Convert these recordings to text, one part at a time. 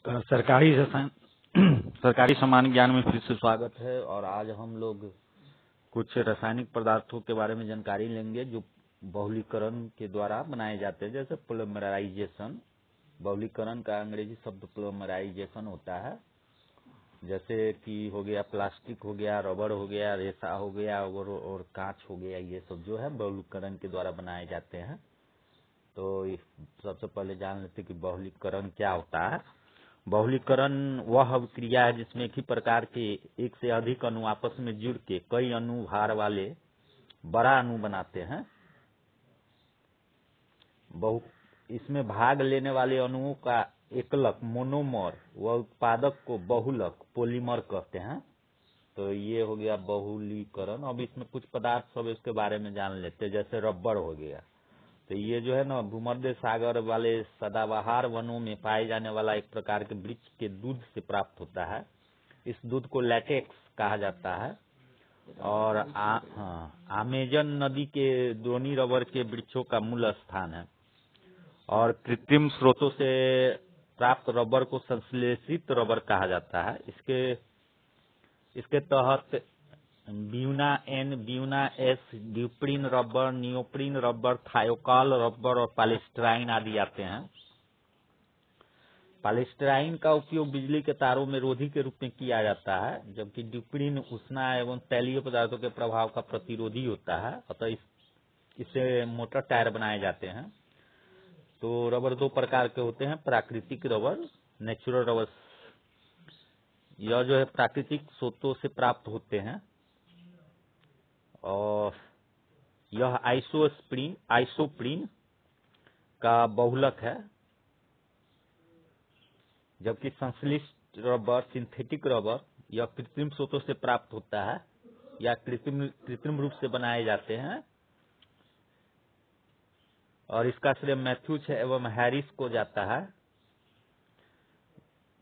सरकारी सामान्य ज्ञान में फिर से स्वागत है। और आज हम लोग कुछ रासायनिक पदार्थों के बारे में जानकारी लेंगे जो बहुलीकरण के द्वारा बनाए जाते हैं, जैसे पोलीमराइजेशन। बहुलीकरण का अंग्रेजी शब्द पोलीमराइजेशन होता है। जैसे कि हो गया प्लास्टिक, हो गया रबड़, हो गया रेशा, हो गया और कांच हो गया, ये सब जो है बहुलीकरण के द्वारा बनाए जाते हैं। तो सबसे पहले जान लेते कि बहुलीकरण क्या होता है। बहुलीकरण वह अभिक्रिया है जिसमें एक ही प्रकार के एक से अधिक अणु आपस में जुड़ के कई अणु भार वाले बड़ा अणु बनाते हैं। इसमें भाग लेने वाले अणुओं का एकलक मोनोमर व उत्पादक को बहुलक पॉलीमर कहते हैं। तो ये हो गया बहुलीकरण। अब इसमें कुछ पदार्थ सब इसके बारे में जान लेते हैं, जैसे रबड़ हो गया। तो ये जो है ना, भूमध्य सागर वाले सदाबहार वनों में पाए जाने वाला एक प्रकार के वृक्ष के दूध से प्राप्त होता है। इस दूध को लैटेक्स कहा जाता है। और अमेजन नदी के द्रोणी रबर के वृक्षों का मूल स्थान है। और कृत्रिम स्रोतों से प्राप्त रबर को संश्लेषित रबर कहा जाता है। इसके तहत Buna N, Buna S, Duprene rubber, neoprene rubber, Thiokol rubber और पॉलीस्टाइरीन आदि आते हैं। पॉलीस्टाइरीन का उपयोग बिजली के तारों में रोधी के रूप में किया जाता है, जबकि ड्यूप्रीन उष्णा एवं तैलीय पदार्थों के प्रभाव का प्रतिरोधी होता है। अतः इससे मोटर टायर बनाए जाते हैं। तो रबर दो प्रकार के होते हैं, प्राकृतिक रबर, नेचुरल रबर। यह जो है प्राकृतिक स्रोतों से प्राप्त होते हैं। और यह आइसोप्रीन का बहुलक है, जबकि संश्लिष्ट रबर, सिंथेटिक रबर, यह कृत्रिम स्रोतों से प्राप्त होता है या कृत्रिम रूप से बनाए जाते हैं। और इसका श्रेय मैथ्यूज एवं हैरिस को जाता है।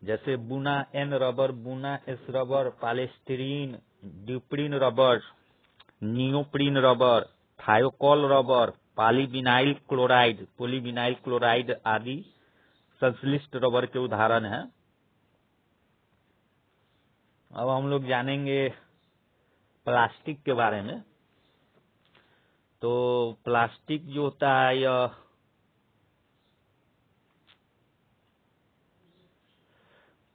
जैसे Buna N rubber, Buna S rubber, polystyrene, Duprene rubber, neoprene rubber, Thiokol rubber, polyvinyl chloride आदि संश्लिष्ट रबर के उदाहरण हैं। अब हम लोग जानेंगे प्लास्टिक के बारे में। तो प्लास्टिक जो होता है, यह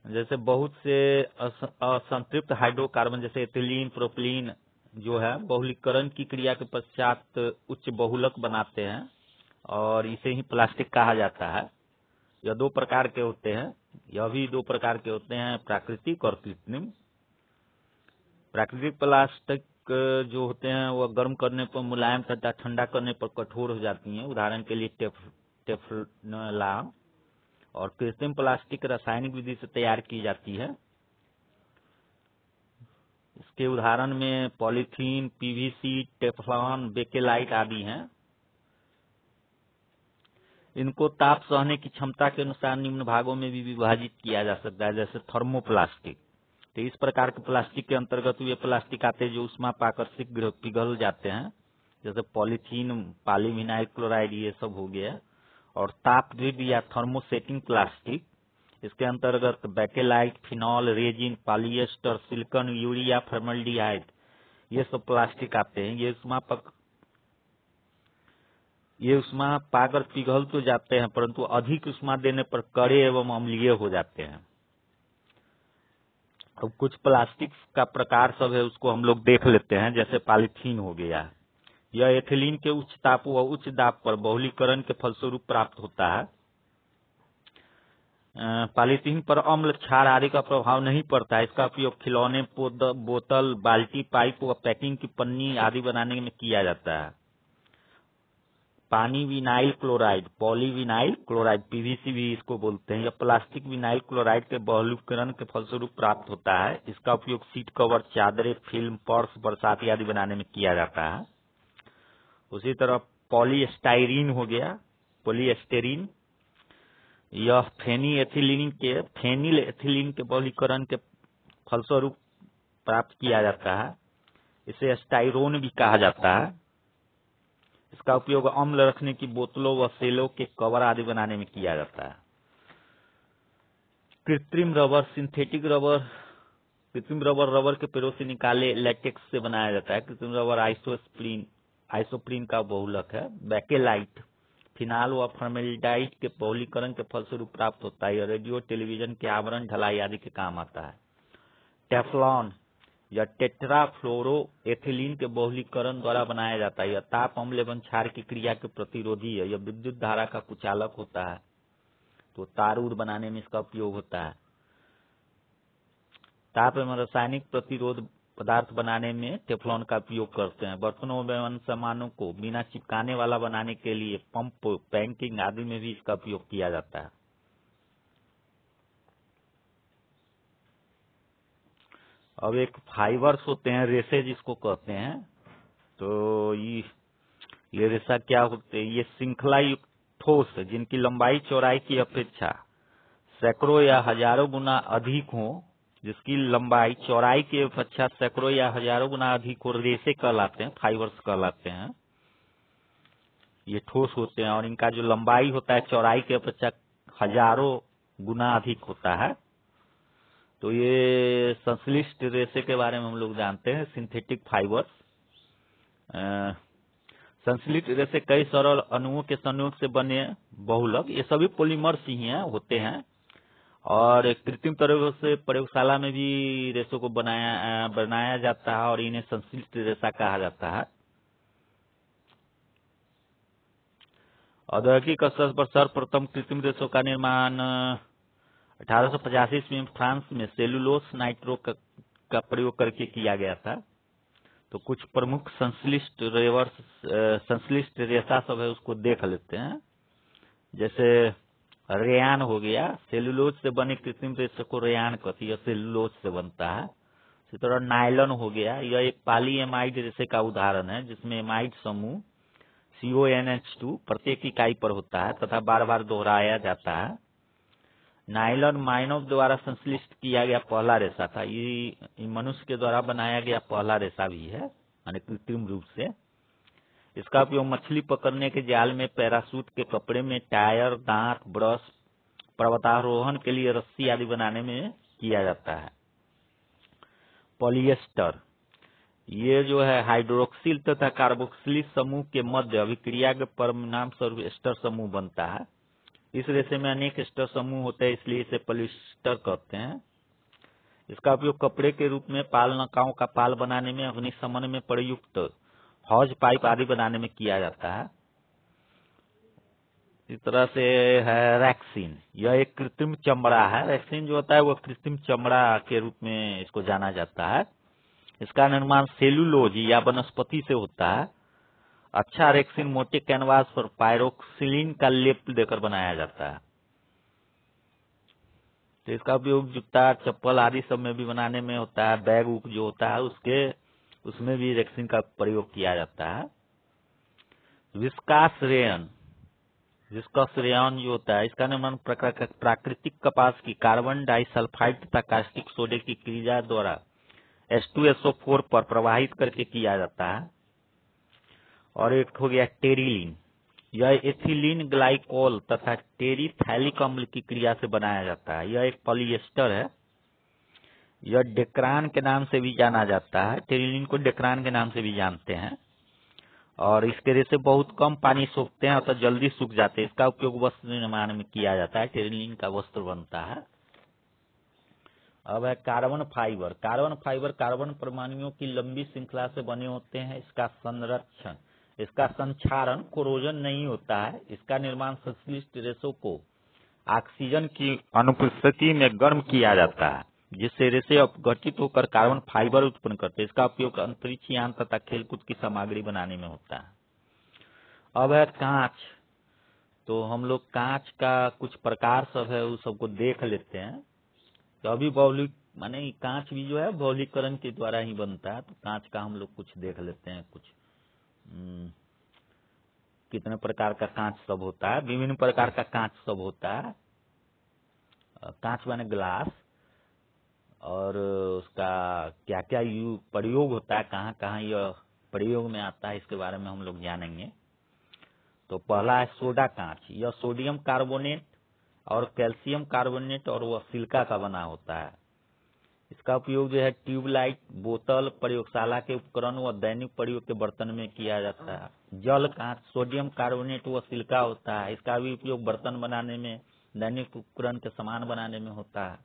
जैसे बहुत से असंतृप्त हाइड्रोकार्बन जैसे एथिलीन, प्रोपिलीन जो है बहुलीकरण की क्रिया के पश्चात उच्च बहुलक बनाते हैं और इसे ही प्लास्टिक कहा जाता है। यह दो प्रकार के होते हैं। यह भी दो प्रकार के होते हैं, प्राकृतिक और कृत्रिम। प्राकृतिक प्लास्टिक जो होते हैं वह गर्म करने पर मुलायम तथा ठंडा करने पर कठोर हो जाती हैं, उदाहरण के लिए टेफ्लॉन। और कृत्रिम प्लास्टिक रासायनिक विधि से तैयार की जाती है। इसके उदाहरण में पॉलीथीन, पीवीसी, टेफ्लॉन, बेकेलाइट आदि हैं। इनको ताप सहने की क्षमता के अनुसार निम्न भागों में भी विभाजित किया जा सकता है, जैसे थर्मोप्लास्टिक। तो इस प्रकार के प्लास्टिक के अंतर्गत वे प्लास्टिक आते हैं जो उष्मा पाकर शीघ्र पिघल जाते हैं, जैसे पॉलीथीन, पॉलीविनाइल क्लोराइड, ये सब हो गया। और तापद्विद या थर्मोसेटिंग प्लास्टिक, इसके अंतर्गत bakelite, phenol, resin, polyester, silicon, urea, formaldehyde, ये सब प्लास्टिक आते हैं। ये उष्मा पाकर पिघल तो जाते हैं, परंतु अधिक उष्मा देने पर कड़े एवं अम्लीय हो जाते हैं। अब कुछ प्लास्टिक का प्रकार सब है, उसको हम लोग देख लेते हैं। जैसे पॉलीथीन हो गया, यह एथिलीन के उच्च ताप व उच्च दाब पर बहुलीकरण के फलस्वरूप प्राप्त होता है। पॉलीथीन पर अम्ल, क्षार आदि का प्रभाव नहीं पड़ता है। इसका उपयोग खिलौने, बोतल, बाल्टी, पाइप व पैकिंग की पन्नी आदि बनाने में किया जाता है। पानी vinyl chloride, polyvinyl chloride, PVC भी इसको बोलते हैं, यह प्लास्टिक विनाइल क्लोराइड के बहुलीकरण के फलस्वरूप प्राप्त होता है। इसका उपयोग सीट कवर, चादरें, फिल्म, पर्स, बरसाती आदि बनाने में किया जाता है। उसी तरह पॉलीस्टाइरीन हो गया, पॉलीस्टेरीन, यह फेनिल एथिलीन के बहुलीकरण के फलस्वरूप प्राप्त किया जाता है। इसे स्टाइरोन भी कहा जाता है। इसका उपयोग अम्ल रखने की बोतलों व सेलों के कवर आदि बनाने में किया जाता है। कृत्रिम रबर, सिंथेटिक रबर। कृत्रिम रबर रबर के पेड़ों से निकाले लेटेक्स से बनाया जाता है। कृत्रिम रबर आइसोप्रीन का बहुलक है। बैकेलाइट फिनाल व फॉर्मेल्डिहाइड के बहुलीकरण के फलस्वरूप प्राप्त होता है। यह रेडियो, टेलीविजन के आवरण, ढलाई आदि के काम आता है। टेफ्लॉन या टेट्राफ्लोरो एथिलीन के बहुलीकरण द्वारा बनाया जाता है। यह ताप, अम्ल एवं क्षार की क्रिया के प्रतिरोधी है। यह विद्युत धारा का कुचालक होता है, तो तार उर बनाने में इसका उपयोग होता है। ताप एवं रासायनिक प्रतिरोध पदार्थ बनाने में टेफ्लॉन का उपयोग करते हैं। बर्तनों एवं सामानों को बिना चिपकाने वाला बनाने के लिए पंप, पैकिंग आदि में भी इसका उपयोग किया जाता है। अब एक फाइबर्स होते हैं, रेसे जिसको कहते हैं, तो ये रेसा क्या होते हैं? ये श्रृंखला युक्त ठोस जिनकी लंबाई चौड़ाई की अपेक्षा सैकड़ों या हजारों गुना अधिक हो, जिसकी लंबाई चौड़ाई की अपेक्षा सैकड़ों या हजारों गुना अधिक हो, रेसे कहलाते हैं, फाइबर्स कहलाते हैं। ये ठोस होते हैं और इनका जो लंबाई होता है चौड़ाई की अपेक्षा हजारों गुना अधिक होता है। तो ये संश्लिष्ट रेसे के बारे में हम लोग जानते हैं, सिंथेटिक फाइबर्स। संश्लिष्ट रेसे कई सरल अणुओं के संयोग से बने बहुलक, ये सभी पॉलीमर्स ही होते हैं। और कृत्रिम तरीकों से प्रयोगशाला में भी रेसों को बनाया जाता है और इन्हें संश्लिष्ट रेसा कहा जाता है। औद्योगिक स्तर पर सर्वप्रथम कृत्रिम रेसों का निर्माण 1885 ईस्वी में फ्रांस में सेलुलोस नाइट्रो का प्रयोग करके किया गया था। तो कुछ प्रमुख संश्लिष्ट रेसा सब है, उसको देख लेते हैं। जैसे रेयान हो गया, सेलुलोज से बने कृत्रिम रेशे को रेयान कहती है, सेलुलोज से बनता है। इसी तरह नायलॉन हो गया, यह एक पॉलीएमाइड रेशे का उदाहरण है जिसमें एमाइड समूह CONH2 प्रत्येक इकाई पर होता है तथा बार बार दोहराया जाता है। नायलॉन मानव द्वारा संश्लिष्ट किया गया पहला रेशा था। ये मनुष्य के द्वारा बनाया गया पहला रेशा भी है, यानी कृत्रिम रूप से। इसका उपयोग मछली पकड़ने के जाल में, पैराशूट के कपड़े में, टायर, दांत, ब्रश, पर्वतारोहण के लिए रस्सी आदि बनाने में किया जाता है। पॉलिएस्टर, ये जो है हाइड्रोक्सिल तथा कार्बोक्सिलिक समूह के मध्य अभिक्रिया के परिणाम स्वरूप एस्टर समूह बनता है। इस रेशे में अनेक एस्टर समूह होते हैं, इसलिए इसे पॉलिएस्टर कहते हैं। इसका उपयोग कपड़े के रूप में, पाल नौकाओं का पाल बनाने में, अग्निशमन में प्रयुक्त हौज पाइप आदि बनाने में किया जाता है। इस तरह से है रैक्सीन, यह एक कृत्रिम चमड़ा है। रैक्सीन जो होता है वो कृत्रिम चमड़ा के रूप में इसको जाना जाता है। इसका निर्माण सेलुलोज या वनस्पति से होता है। अच्छा रैक्सीन मोटे कैनवास पर पायरोक्सिलीन का लेप देकर बनाया जाता है। तो इसका उपयोग जूता, चप्पल आदि सब में भी बनाने में होता है। बैग उग जो होता है उसमें भी रैक्सीन का प्रयोग किया जाता है। विस्कास रेयन जो होता है, इसका निर्माण प्राकृतिक कपास की कार्बन डाइसल्फाइड तथा कास्टिक सोडे की क्रिया द्वारा H2SO4 पर प्रवाहित करके किया जाता है। और एक हो गया टेरिलीन, यह एथिलीन ग्लाइकोल तथा टेरिथैलिक अम्ल की क्रिया से बनाया जाता है। यह एक पॉलिएस्टर है। यह डेक्रान के नाम से भी जाना जाता है। टेरिलीन को डेक्रान के नाम से भी जानते हैं। और इसके रेशे बहुत कम पानी सोखते हैं अतः जल्दी सूख जाते हैं। इसका उपयोग वस्त्र निर्माण में किया जाता है। टेरिलीन का वस्त्र बनता है। अब है कार्बन फाइबर। कार्बन परमाणुओं की लंबी श्रृंखला से बने होते हैं। इसका संक्षारण कोरोजन नहीं होता है। इसका निर्माण संश्लिष्ट रेशों को ऑक्सीजन की अनुपस्थिति में गर्म किया जाता है, जिससे रेशे अपघटित होकर कार्बन फाइबर उत्पन्न करते हैं। इसका उपयोग अंतरिक्ष यान तथा खेलकूद की सामग्री बनाने में होता है। अब है कांच। तो हम लोग कांच का कुछ प्रकार सब है, उस सबको देख लेते हैं। तो अभी माने कांच भी जो है बहुलीकरण के द्वारा ही बनता है। तो कांच का हम लोग कुछ देख लेते हैं। कुछ कितने प्रकार का कांच सब होता है। विभिन्न प्रकार का कांच सब होता है। कांच माने ग्लास, और उसका क्या क्या प्रयोग होता है, कहाँ कहाँ यह प्रयोग में आता है, इसके बारे में हम लोग जानेंगे। तो पहला है सोडा कांच। यह सोडियम कार्बोनेट और कैल्शियम कार्बोनेट और वह सिलिका का बना होता है। इसका उपयोग जो है ट्यूबलाइट, बोतल, प्रयोगशाला के उपकरण व दैनिक प्रयोग के बर्तन में किया जाता है। जल कांच, सोडियम कार्बोनेट व सिलिका होता है। इसका भी उपयोग बर्तन बनाने में, दैनिक उपकरण के सामान बनाने में होता है।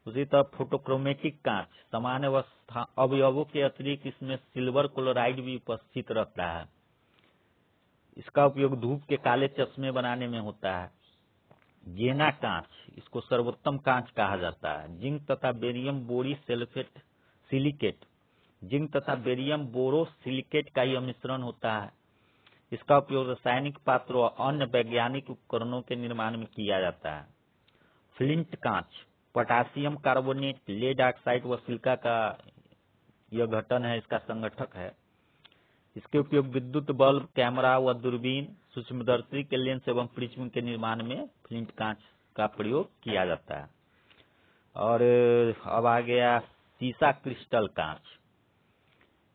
उसी तरह फोटोक्रोमेटिक कांच, सामान्य व अवयवों के अतिरिक्त इसमें सिल्वर क्लोराइड भी उपस्थित रहता है। इसका उपयोग धूप के काले चश्मे बनाने में होता है। जेना कांच, इसको सर्वोत्तम कांच कहा जाता है। जिंक तथा बेरियम बोरी सिलिकेट, जिंक तथा बेरियम बोरो सिलिकेट का यह मिश्रण होता है। इसका उपयोग रासायनिक पात्रों और अन्य वैज्ञानिक उपकरणों के निर्माण में किया जाता है। फ्लिंट कांच, पोटासियम कार्बोनेट, लेड ऑक्साइड व सिलिका का यह घटन है, इसका संगठक है। इसके उपयोग विद्युत बल्ब, कैमरा व दूरबीन, सूक्ष्मदर्शी के लेंस एवं प्रिज्म के निर्माण में फ्लिंट कांच का प्रयोग किया जाता है। और अब आ गया सीसा क्रिस्टल कांच।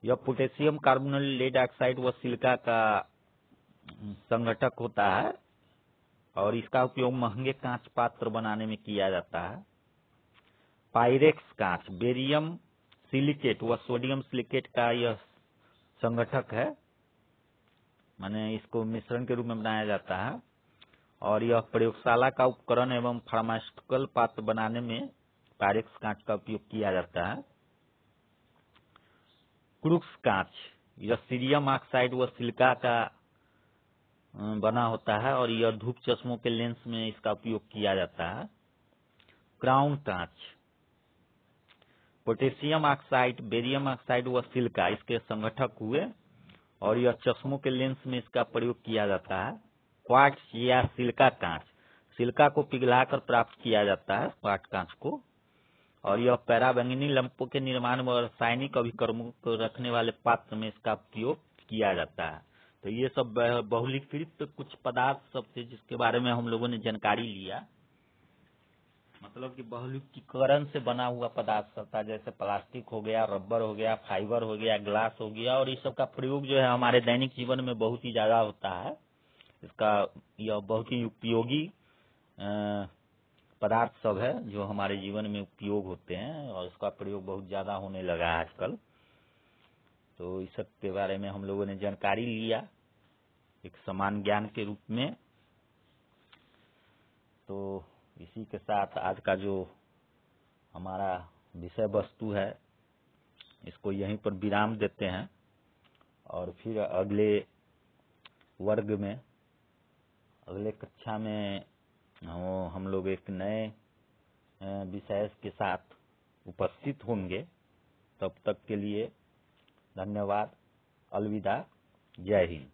यह पोटेशियम कार्बोनेट, लेड ऑक्साइड व सिलिका का संगठक होता है और इसका उपयोग महंगे कांच पात्र बनाने में किया जाता है। पायरेक्स कांच, बेरियम सिलिकेट व सोडियम सिलिकेट का यह संगठक है, माने इसको मिश्रण के रूप में बनाया जाता है और यह प्रयोगशाला का उपकरण एवं फार्मास्यूटिकल पात्र बनाने में पायरेक्स कांच का उपयोग किया जाता है। क्रूक्स कांच, यह सीरियम ऑक्साइड व सिलिका का बना होता है और यह धूप चश्मों के लेंस में इसका उपयोग किया जाता है। क्राउन कांच, पोटेशियम ऑक्साइड, बेरियम ऑक्साइड व सिलिका इसके संगठक हुए और यह चश्मों के लेंस में इसका प्रयोग किया जाता है। क्वार्ट्ज या सिलिका कांच, सिलिका को पिघलाकर प्राप्त किया जाता है क्वार्ट्ज कांच को, और यह पैराबैंगनी लंपों के निर्माण में रासायनिक अभिकर्मों को रखने वाले पात्र में इसका उपयोग किया जाता है। तो ये सब बहुलीकृत कुछ पदार्थ सब थे जिसके बारे में हम लोगों ने जानकारी लिया। मतलब कि बहुलीकरण से बना हुआ पदार्थ सब था, जैसे प्लास्टिक हो गया, रबर हो गया, फाइबर हो गया, ग्लास हो गया, और इस सब का प्रयोग जो है हमारे दैनिक जीवन में बहुत ही ज्यादा होता है। इसका यह बहुत ही उपयोगी पदार्थ सब है जो हमारे जीवन में उपयोग होते हैं और इसका प्रयोग बहुत ज्यादा होने लगा है आजकल। तो इस सब के बारे में हम लोगों ने जानकारी लिया एक समान ज्ञान के रूप में। तो इसी के साथ आज का जो हमारा विषय वस्तु है इसको यहीं पर विराम देते हैं और फिर अगले वर्ग में, अगले कक्षा में हम लोग एक नए विषय के साथ उपस्थित होंगे। तब तक के लिए धन्यवाद, अलविदा, जय हिंद।